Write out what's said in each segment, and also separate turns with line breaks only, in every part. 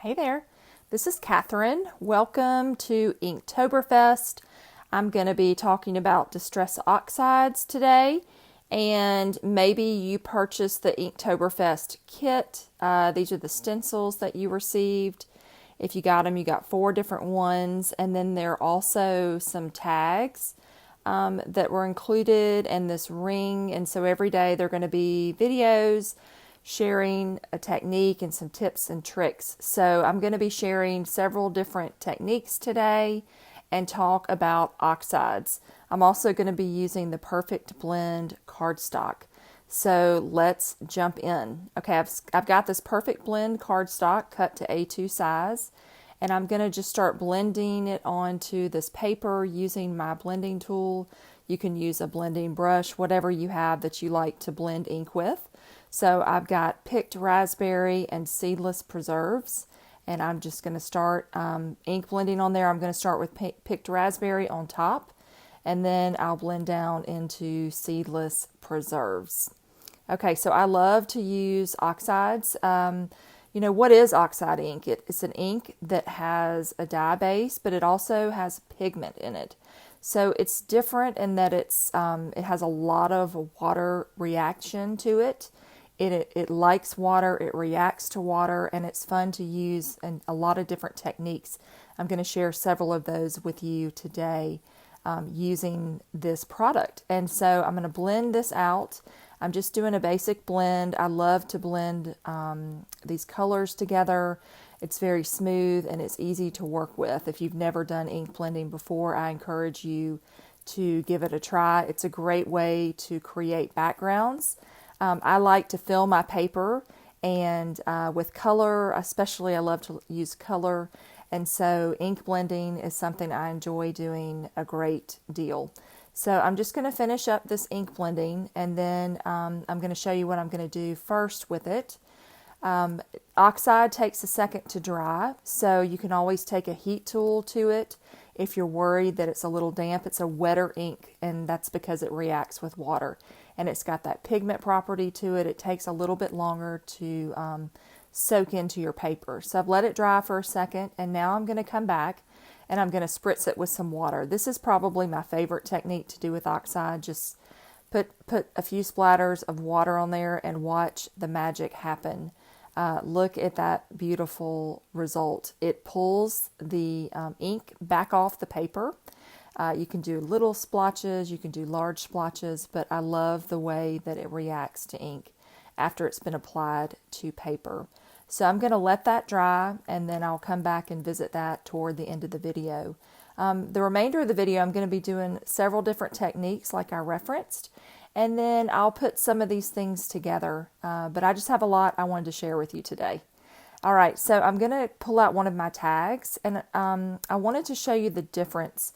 Hey there, this is Catherine. Welcome to Inktoberfest. I'm going to be talking about Distress Oxides today, and maybe you purchased the Inktoberfest kit. These are the stencils that you received. If you got them, you got 4 different ones, and then there are also some tags that were included in this ring, and so every day they're going to be videos sharing a technique and some tips and tricks. So I'm going to be sharing several different techniques today and talk about oxides. I'm also going to be using the Perfect Blend cardstock. So let's jump in. Okay, I've got this Perfect Blend cardstock cut to A2 size, and I'm going to just start blending it onto this paper using my blending tool. You can use a blending brush, whatever you have that you like to blend ink with. So I've got picked raspberry and seedless preserves, and I'm just going to start ink blending on there. I'm going to start with picked raspberry on top, and then I'll blend down into seedless preserves. Okay, so I love to use oxides. What is oxide ink? It's an ink that has a dye base, but it also has pigment in it. So it's different in that it has a lot of water reaction to it. It likes water, it reacts to water, and it's fun to use and a lot of different techniques. I'm going to share several of those with you today using this product. And so I'm going to blend this out. I'm just doing a basic blend. I love to blend these colors together. It's very smooth and it's easy to work with. If you've never done ink blending before, I encourage you to give it a try. It's a great way to create backgrounds. I like to fill my paper, and with color, especially I love to use color, and so ink blending is something I enjoy doing a great deal. So I'm just going to finish up this ink blending, and then I'm going to show you what I'm going to do first with it. Oxide takes a second to dry, so you can always take a heat tool to it if you're worried that it's a little damp. It's a wetter ink, and that's because it reacts with water. And it's got that pigment property to it. It takes a little bit longer to soak into your paper. So I've let it dry for a second, and now I'm going to come back and I'm going to spritz it with some water. This is probably my favorite technique to do with oxide. Just put a few splatters of water on there and watch the magic happen. Look at that beautiful result. It pulls the ink back off the paper. You can do little splotches, you can do large splotches, but I love the way that it reacts to ink after it's been applied to paper. So I'm going to let that dry, and then I'll come back and visit that toward the end of the video. The remainder of the video, I'm going to be doing several different techniques like I referenced, and then I'll put some of these things together, but I just have a lot I wanted to share with you today. All right, so I'm going to pull out one of my tags, and I wanted to show you the difference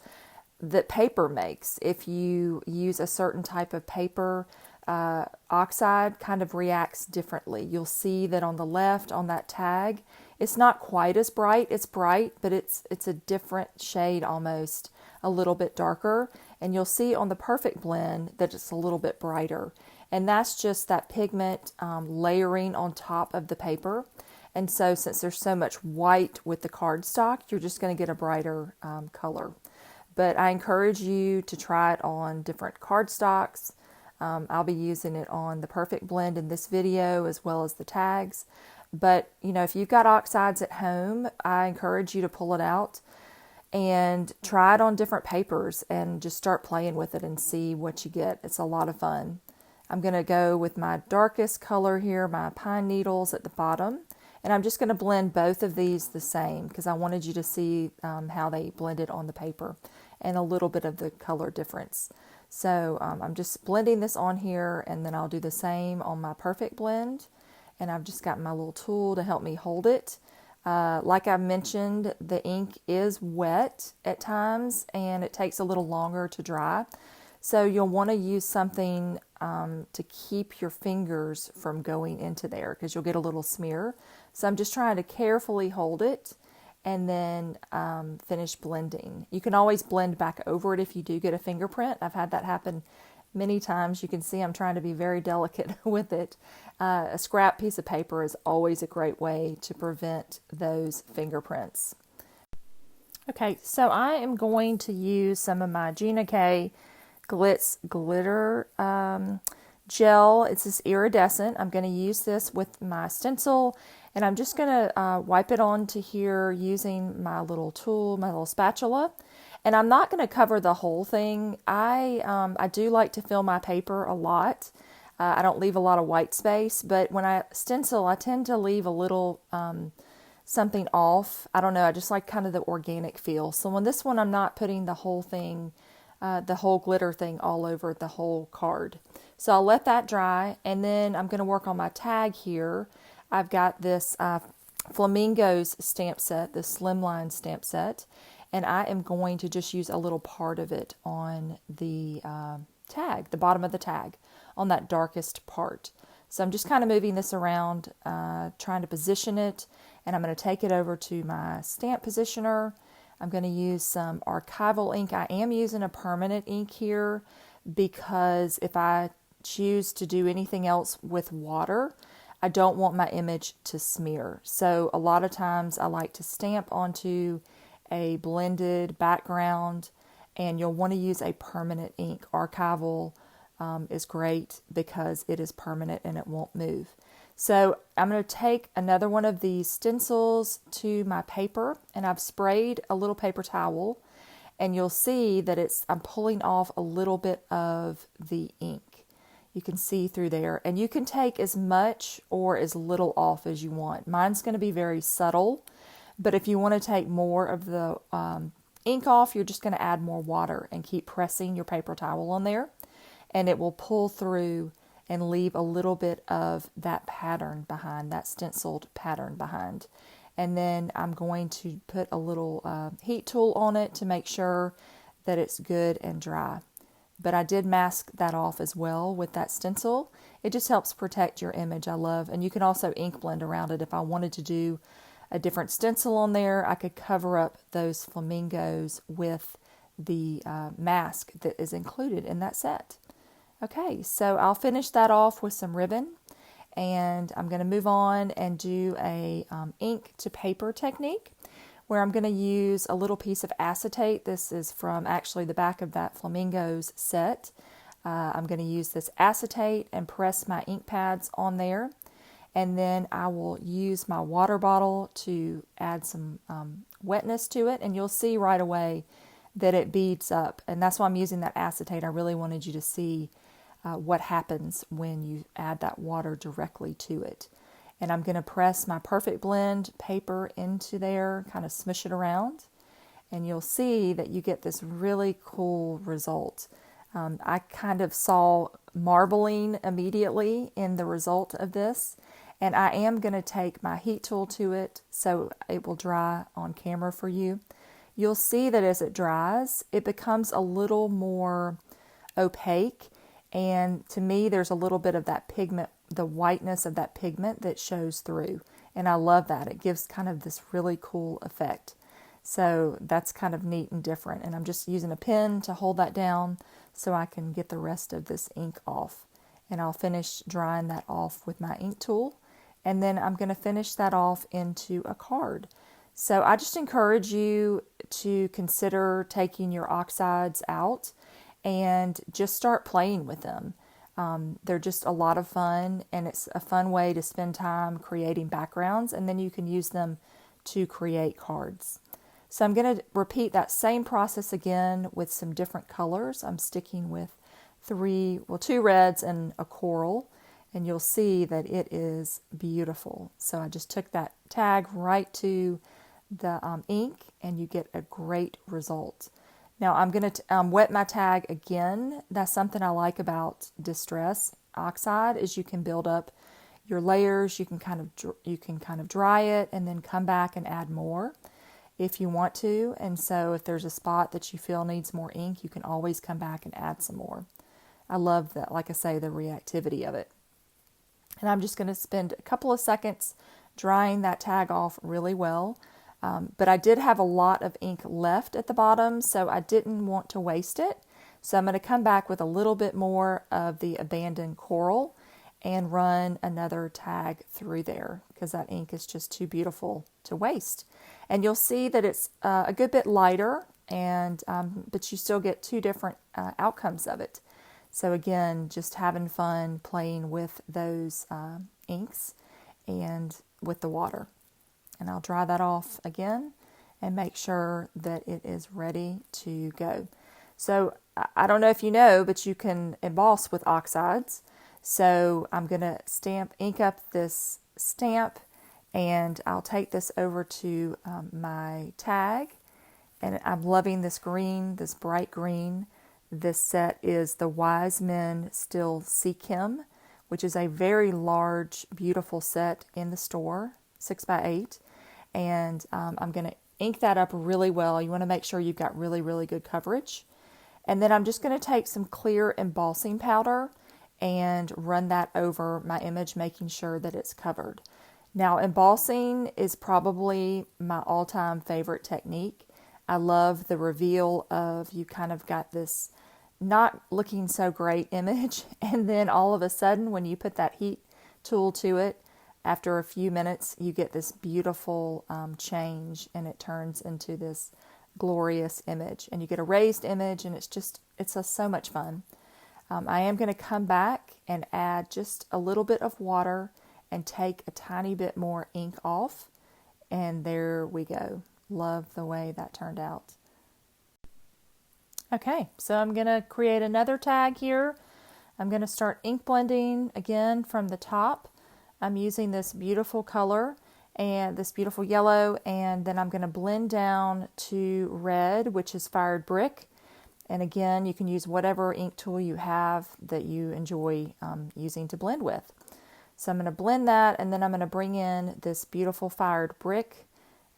that paper makes. If you use a certain type of paper, oxide kind of reacts differently. You'll see that on the left on that tag, it's not quite as bright. It's bright, but it's a different shade almost, a little bit darker. And you'll see on the Perfect Blend that it's a little bit brighter. And that's just that pigment layering on top of the paper. And so since there's so much white with the cardstock, you're just going to get a brighter color. But I encourage you to try it on different cardstocks. I'll be using it on the Perfect Blend in this video as well as the tags. But, if you've got oxides at home, I encourage you to pull it out and try it on different papers and just start playing with it and see what you get. It's a lot of fun. I'm going to go with my darkest color here, my pine needles at the bottom. And I'm just going to blend both of these the same because I wanted you to see how they blended on the paper and a little bit of the color difference. So I'm just blending this on here, and then I'll do the same on my Perfect Blend. And I've just got my little tool to help me hold it. Like I mentioned, the ink is wet at times, and it takes a little longer to dry. So you'll want to use something to keep your fingers from going into there because you'll get a little smear. So I'm just trying to carefully hold it and then finish blending. You can always blend back over it if you do get a fingerprint. I've had that happen many times. You can see I'm trying to be very delicate with it. A scrap piece of paper is always a great way to prevent those fingerprints. Okay, so I am going to use some of my Gina Glitz glitter gel. It's this iridescent. I'm going to use this with my stencil, and I'm just going to wipe it onto here using my little tool, my little spatula. And I'm not going to cover the whole thing. I do like to fill my paper a lot. I don't leave a lot of white space, but when I stencil, I tend to leave a little something off. I don't know, I just like kind of the organic feel. So on this one, I'm not putting the whole thing, the whole glitter thing all over the whole card. So I'll let that dry, and then I'm going to work on my tag here. I've got this Flamingos stamp set, the Slimline stamp set, and I am going to just use a little part of it on the tag, the bottom of the tag, on that darkest part. So I'm just kind of moving this around, trying to position it, and I'm going to take it over to my stamp positioner. I'm going to use some archival ink. I am using a permanent ink here because if I choose to do anything else with water, I don't want my image to smear. So a lot of times I like to stamp onto a blended background, and you'll want to use a permanent ink. Archival is great because it is permanent and it won't move. So I'm going to take another one of these stencils to my paper, and I've sprayed a little paper towel, and you'll see that I'm pulling off a little bit of the ink. You can see through there, and you can take as much or as little off as you want. Mine's going to be very subtle, but if you want to take more of the ink off, you're just going to add more water and keep pressing your paper towel on there, and it will pull through and leave a little bit of that pattern behind, that stenciled pattern behind. And then I'm going to put a little heat tool on it to make sure that it's good and dry. But I did mask that off as well with that stencil. It just helps protect your image, I love. And you can also ink blend around it. If I wanted to do a different stencil on there, I could cover up those flamingos with the mask that is included in that set. Okay, so I'll finish that off with some ribbon, and I'm going to move on and do a ink to paper technique where I'm going to use a little piece of acetate. This is from actually the back of that Flamingos set. I'm going to use this acetate and press my ink pads on there, and then I will use my water bottle to add some wetness to it, and you'll see right away that it beads up, and that's why I'm using that acetate. I really wanted you to see what happens when you add that water directly to it. And I'm going to press my Perfect Blend paper into there, kind of smush it around, and you'll see that you get this really cool result. I kind of saw marbling immediately in the result of this, and I am going to take my heat tool to it so it will dry on camera for you. You'll see that as it dries, it becomes a little more opaque. And to me, there's a little bit of that pigment, the whiteness of that pigment that shows through. And I love that. It gives kind of this really cool effect. So that's kind of neat and different. And I'm just using a pen to hold that down so I can get the rest of this ink off. And I'll finish drying that off with my ink tool. And then I'm going to finish that off into a card. So I just encourage you to consider taking your oxides out and just start playing with them. They're just a lot of fun, and it's a fun way to spend time creating backgrounds, and then you can use them to create cards. So I'm going to repeat that same process again with some different colors. I'm sticking with 2 reds and a coral, and you'll see that it is beautiful. So I just took that tag right to the ink, and you get a great result. Now I'm going to wet my tag again. That's something I like about Distress Oxide is you can build up your layers. You can kind of dry it and then come back and add more if you want to. And so if there's a spot that you feel needs more ink, you can always come back and add some more. I love that, like I say, the reactivity of it. And I'm just going to spend a couple of seconds drying that tag off really well. But I did have a lot of ink left at the bottom, so I didn't want to waste it. So I'm going to come back with a little bit more of the abandoned coral and run another tag through there because that ink is just too beautiful to waste. And you'll see that it's a good bit lighter, and but you still get two different outcomes of it. So again, just having fun playing with those inks and with the water. And I'll dry that off again and make sure that it is ready to go. So I don't know if you know, but you can emboss with oxides. So I'm going to ink up this stamp, and I'll take this over to my tag. And I'm loving this green, this bright green. This set is the Wise Men Still Seek Him, which is a very large, beautiful set in the store, 6x8. And I'm going to ink that up really well. You want to make sure you've got really, really good coverage. And then I'm just going to take some clear embossing powder and run that over my image, making sure that it's covered. Now, embossing is probably my all-time favorite technique. I love the reveal of you kind of got this not looking so great image, and then all of a sudden when you put that heat tool to it, after a few minutes you get this beautiful change, and it turns into this glorious image, and you get a raised image, and it's so much fun. I am going to come back and add just a little bit of water and take a tiny bit more ink off, and there we go. Love the way that turned out. Okay, so I'm going to create another tag here. I'm going to start ink blending again from the top. I'm using this beautiful color and this beautiful yellow, and then I'm going to blend down to red, which is Fired Brick. And again, you can use whatever ink tool you have that you enjoy using to blend with. So I'm going to blend that, and then I'm going to bring in this beautiful Fired Brick,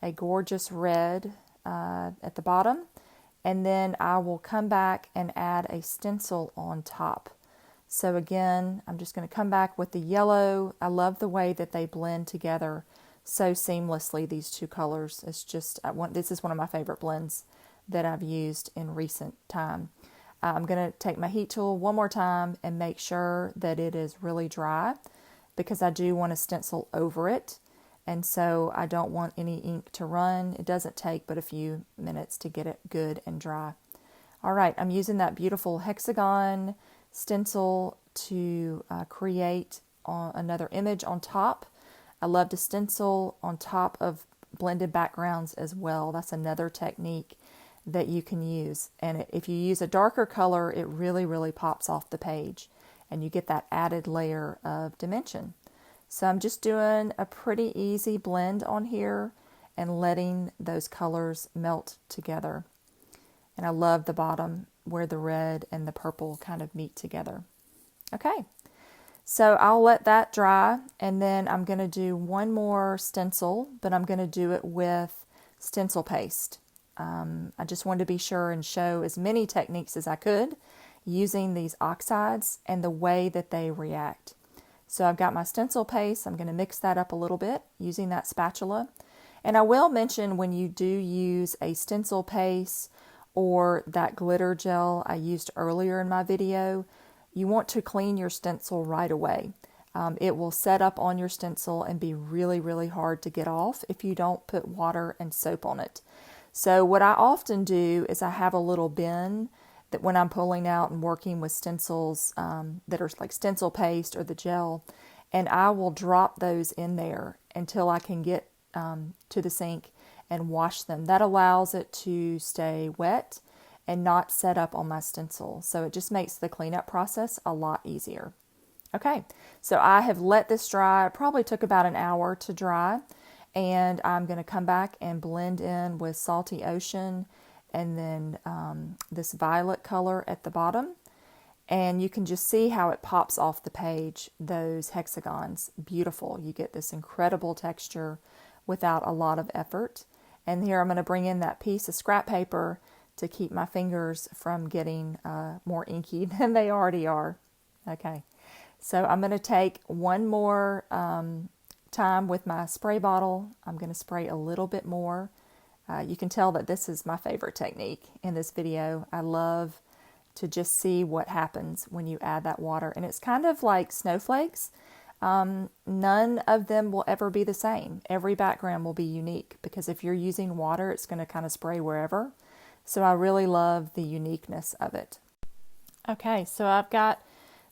a gorgeous red at the bottom. And then I will come back and add a stencil on top. So again, I'm just going to come back with the yellow. I love the way that they blend together so seamlessly, these two colors. It's just, this is one of my favorite blends that I've used in recent time. I'm going to take my heat tool one more time and make sure that it is really dry, because I do want to stencil over it. And so I don't want any ink to run. It doesn't take but a few minutes to get it good and dry. All right, I'm using that beautiful hexagon stencil to create another image on top. I love to stencil on top of blended backgrounds as well. That's another technique that you can use. And if you use a darker color, it really, really pops off the page, and you get that added layer of dimension. So I'm just doing a pretty easy blend on here and letting those colors melt together. And I love the bottom where the red and the purple kind of meet together. Okay, so I'll let that dry, and then I'm going to do one more stencil, but I'm going to do it with Stencil Paste. I just wanted to be sure and show as many techniques as I could using these oxides and the way that they react. So I've got my Stencil Paste. I'm going to mix that up a little bit using that spatula. And I will mention, when you do use a Stencil Paste or that glitter gel I used earlier in my video, you want to clean your stencil right away. It will set up on your stencil and be really, really hard to get off if you don't put water and soap on it. So what I often do is I have a little bin that when I'm pulling out and working with stencils that are like Stencil Paste or the gel, and I will drop those in there until I can get to the sink and wash them. That allows it to stay wet and not set up on my stencil. So it just makes the cleanup process a lot easier. Okay, so I have let this dry. It probably took about an hour to dry, and I'm going to come back and blend in with Salty Ocean and then this violet color at the bottom. And you can just see how it pops off the page, those hexagons. Beautiful. You get this incredible texture without a lot of effort. And here I'm going to bring in that piece of scrap paper to keep my fingers from getting more inky than they already are. Okay, so I'm going to take one more time with my spray bottle. I'm going to spray a little bit more. You can tell that this is my favorite technique in this video. I love to just see what happens when you add that water. And it's kind of like snowflakes. None of them will ever be the same. Every background will be unique because if you're using water, it's going to kind of spray wherever. So I really love the uniqueness of it. Okay, so I've got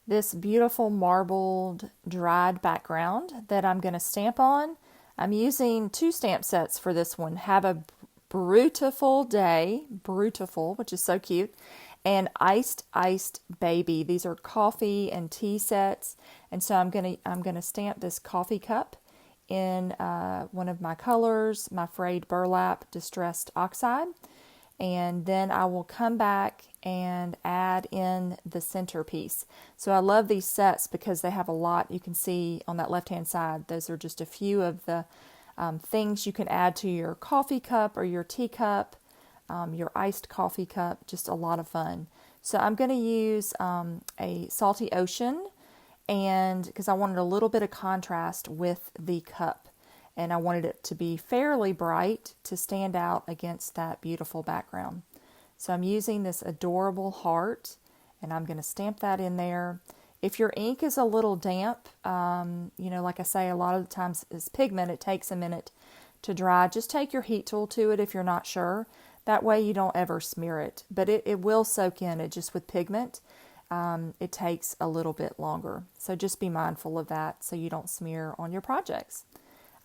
this beautiful marbled dried background that I'm going to stamp on. I'm using 2 stamp sets for this one. Have a Brutiful Day, Brutiful, which is so cute, and Iced Baby. These are coffee and tea sets, and so I'm gonna stamp this coffee cup in one of my colors, my frayed burlap distressed oxide, and then I will come back and add in the centerpiece. So I love these sets because they have a lot. You can see on that left-hand side, those are just a few of the things you can add to your coffee cup or your teacup, your iced coffee cup, just a lot of fun. So I'm going to use a Salty Ocean, and because I wanted a little bit of contrast with the cup, and I wanted it to be fairly bright to stand out against that beautiful background. So I'm using this adorable heart, and I'm going to stamp that in there. If your ink is a little damp, like I say, a lot of the times it's pigment, it takes a minute to dry. Just take your heat tool to it if you're not sure. That way you don't ever smear it. But it will soak in. It just with pigment, it takes a little bit longer. So just be mindful of that so you don't smear on your projects.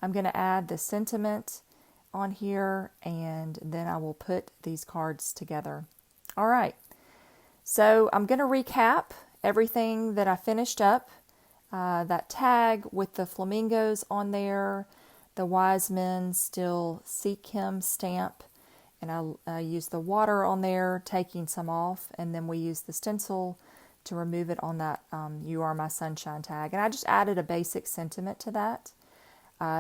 I'm going to add the sentiment on here, and then I will put these cards together. All right. So I'm going to recap everything that I finished up. That tag with the flamingos on there, the wise men still seek him stamp, and I used the water on there, taking some off, and then we used the stencil to remove it on that You Are My Sunshine tag. And I just added a basic sentiment to that.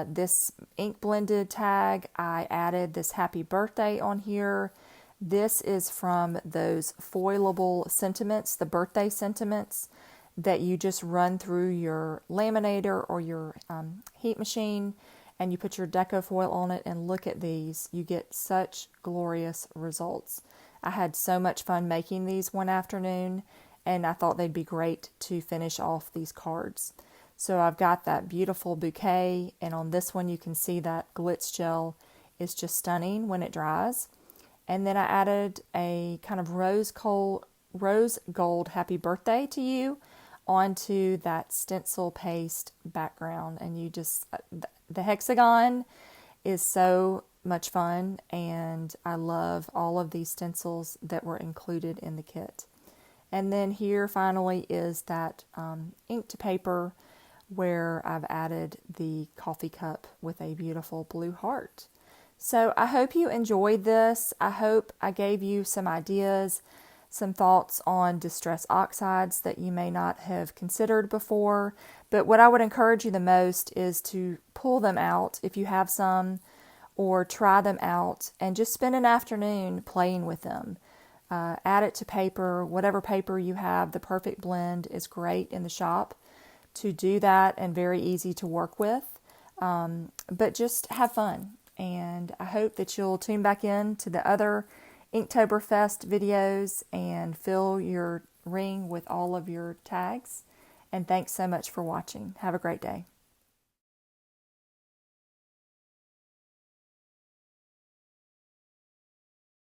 This ink blended tag, I added this happy birthday on here. This is from those foilable sentiments, the birthday sentiments that you just run through your laminator or your heat machine, and you put your deco foil on it, and look at these. You get such glorious results. I had so much fun making these one afternoon, and I thought they'd be great to finish off these cards. So I've got that beautiful bouquet, and on this one you can see that Glitz gel is just stunning when it dries. And then I added a kind of rose gold happy birthday to you onto that stencil paste background. And you just, the hexagon is so much fun, and I love all of these stencils that were included in the kit. And then here finally is that ink to paper where I've added the coffee cup with a beautiful blue heart. So I hope you enjoyed this. I hope I gave you some ideas, some thoughts on Distress Oxides that you may not have considered before. But what I would encourage you the most is to pull them out if you have some, or try them out and just spend an afternoon playing with them. Add it to paper, whatever paper you have. The Perfect Blend is great in the shop to do that and very easy to work with. But just have fun. And I hope that you'll tune back in to the other Inktoberfest videos and fill your ring with all of your tags. And thanks so much for watching. Have a great day.